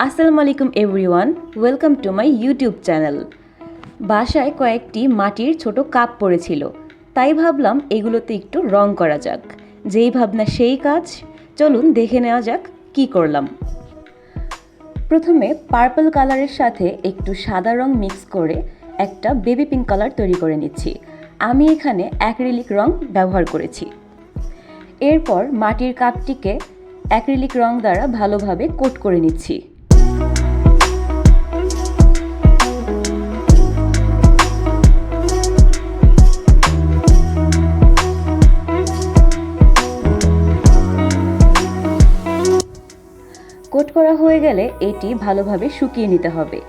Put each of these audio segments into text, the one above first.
আসসালামু আলাইকুম everyone, welcome to my YouTube channel. বাসায় কয়েকটি মাটির ছোট কাপ পড়েছিল, তাই ভাবলাম এগুলোতে একটু রং করা যাক। যেই ভাবনা সেই কাজ, চলুন দেখে নেওয়া যাক কি করলাম। প্রথমে পার্পল কালারের সাথে একটু সাদা রং মিক্স করে একটা বেবি পিঙ্ক কালার তৈরি করে নিচ্ছি। আমি এখানে অ্যাক্রিলিক রং ব্যবহার করেছি। এরপর মাটির কাপটিকে অ্যাক্রিলিক রং দ্বারা ভালোভাবে কোট করে নিচ্ছি। কোট করা হয়ে গেলে এটি ভালোভাবে শুকিয়ে নিতে হবে।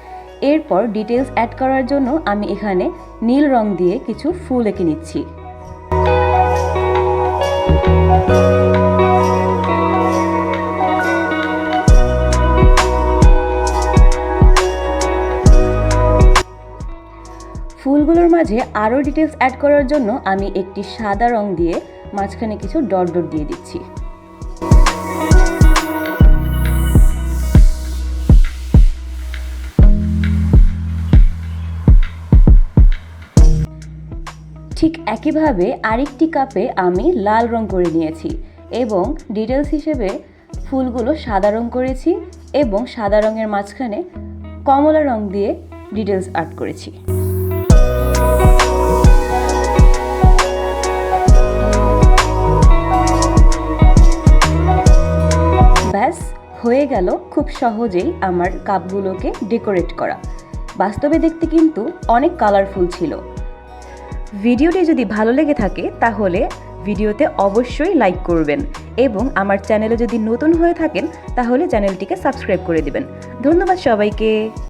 এরপর ডিটেলস অ্যাড করার জন্য আমি এখানে নীল রং দিয়ে কিছু ফুল এঁকে নিচ্ছি। ফুলগুলোর মাঝে আরও ডিটেলস অ্যাড করার জন্য আমি একটি সাদা রং দিয়ে মাঝখানে কিছু ডট ডট দিয়ে দিচ্ছি। ঠিক একইভাবে আরেকটি কাপে আমি লাল রং করে নিয়েছি এবং ডিটেলস হিসেবে ফুলগুলো সাদা রং করেছি এবং সাদা রঙের মাঝখানে কমলা রং দিয়ে ডিটেলস অ্যাড করেছি। ব্যাস হয়ে গেল খুব সহজেই আমার কাপগুলোকে ডেকোরেট করা। বাস্তবে দেখতে কিন্তু অনেক কালারফুল ছিল। ভিডিওটি যদি ভালো লেগে থাকে তাহলে ভিডিওতে অবশ্যই লাইক করবেন এবং আমার চ্যানেলে যদি নতুন হয়ে থাকেন তাহলে চ্যানেলটিকে সাবস্ক্রাইব করে দিবেন। ধন্যবাদ সবাইকে।